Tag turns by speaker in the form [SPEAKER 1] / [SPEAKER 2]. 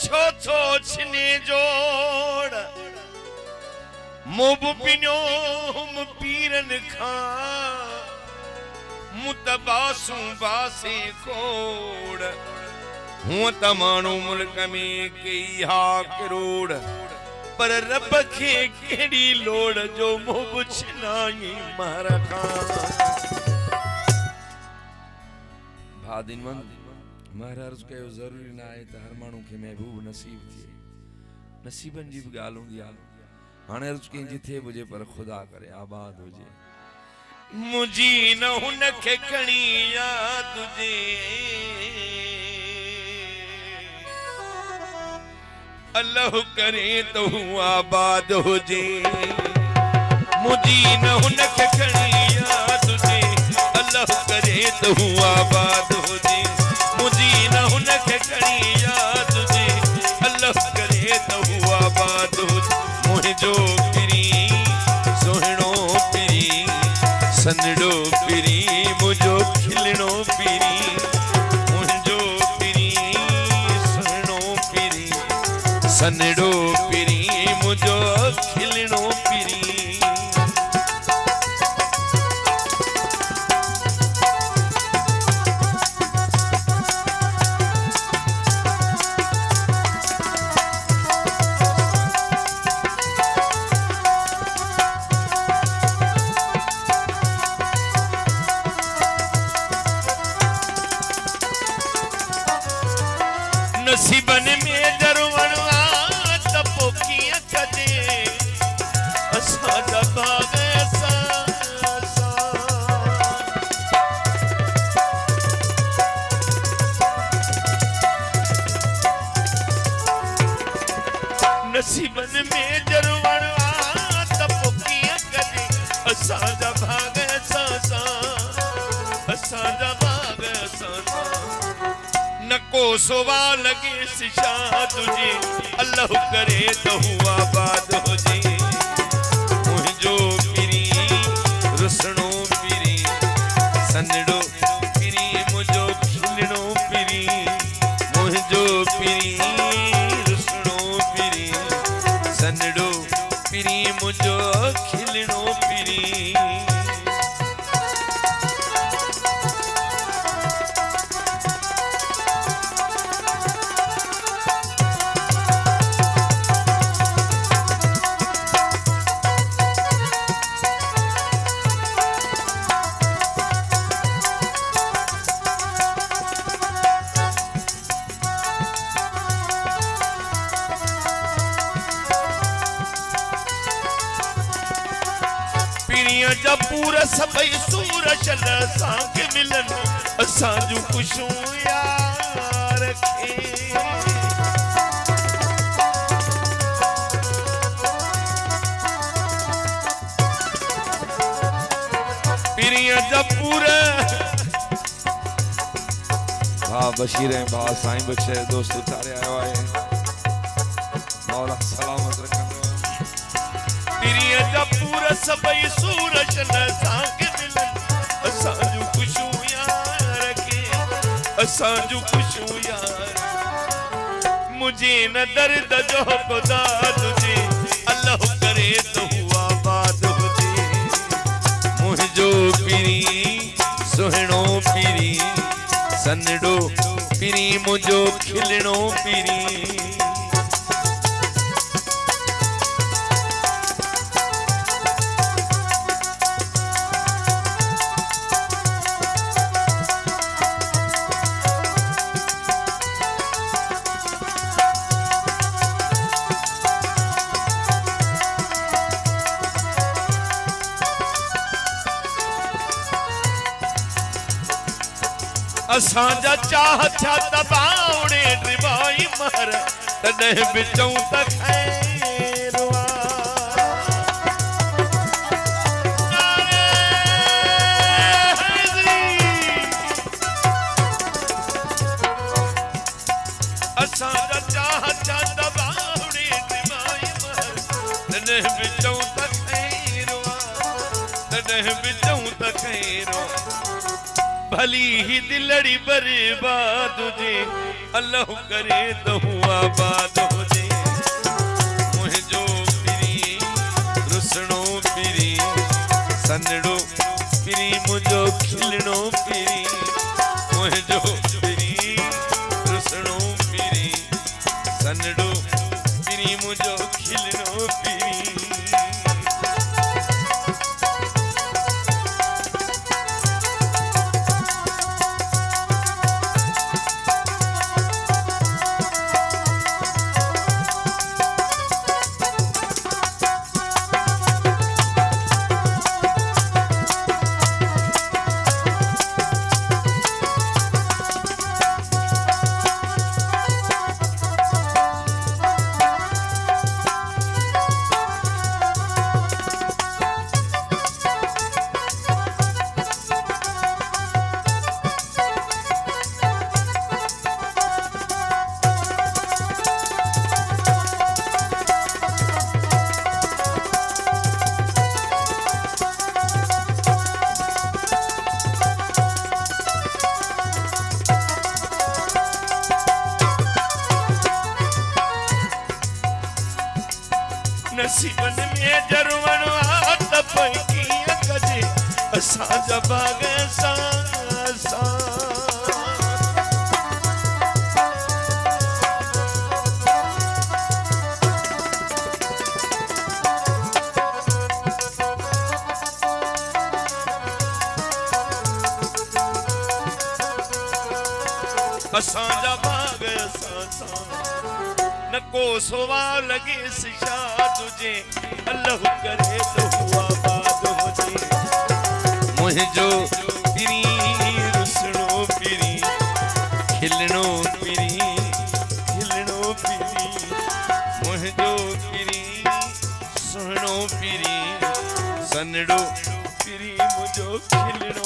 [SPEAKER 1] छो थो छिने जोड़ मुब पिनो हम पीरन खां मुतबासू बासे कोड़ हूं तमाणू मुल्क में कई हा करोड़ पर रब खे केड़ी लोड़ जो मुब छिनाई मार खां भादिनवंद महाराज कयो जरूरी ना है त हर मानू के महबूब नसीब थे नसीबन जी भी गाल हुंदी आ हाने अर्ज कई जिथे बुझे पर खुदा करे आबाद हो जे मुजी न हुन के खणी याद जे अल्लाह करे तो आबाद हो जे मुजी न हुन के खणी याद जे अल्लाह करे तो आबाद हो जे मुजी न हुन के खणी याद जे अल्लाह करे तो आबाद हो जे मुझो पिरी सोहणो पिरी सनड़ो पिरी मुझो खिलणो पिरी मुझो पिरी सोहणो पिरी सनड़ो पिरी मुझो खिलणो पिरी नसीबन में दरवणवा तपो किया कदे असा दबाग ऐसा नसीबन में दरवणवा तपो किया कदे असा दबाग ऐसा असा दबाग ऐसा नको सवाल लगे सिशा तुझे अल्लाह करे तो आबाद हो जे मुझो पिरी रुसणो पिरी सनड़ो पिरी मुझो खिलणो पिरी मुझो पिरी रुसणो पिरी सनड़ो पिरी मुझो खिलणो पिरी जब पूरा सबई सूरज सांग मिलन असांजू खुशू यार खे पिरिया जब पूरा हाँ बशीर है बा साईं बख्शे दोस्त उतारे आयो है मौला सलामत रखन पिरिया जब पूरा सबई सूरज सांग मिलन असांजू खुशू यार के असांजू खुशू यार मुझे न दर्द जो खुदा तुझे अल्लाह करे तो आबाद हो जे मुझो पिरी सोहणो पिरी सनड़ो पिरी मुझो खिलणो पिरी असांजा चाह था दबाउड़े ड्रिबाई मर तॾहिं बि चऊं त खैरवा असांजा चाह था दबाउड़े ड्रिबाई मर तॾहिं बि चऊं त खैरवा तॾहिं बि चऊं त खैरवा भली ही दिलड़ी बर्बाद जे अल्लाह करे तो आबाद हो जे मुझो पिरी रुसणो पिरी सनड़ो पिरी मुझो खिलणो पिरी मुझो पिरी रुसणो पिरी सनड़ो पिरी मुझो खिलणो पिरी नसीबन में जरवण आत पई कजे असां जा बाग असां असां जा बाग असां न को सवाल लगे सिशा तुझे अल्लाह करे तो आबाद हो जे मुझो पिरी रुसणो पिरी खिलणो पिरी मुझो पिरी सुहणो पिरी सनड़ो पिरी मुझो खिलणो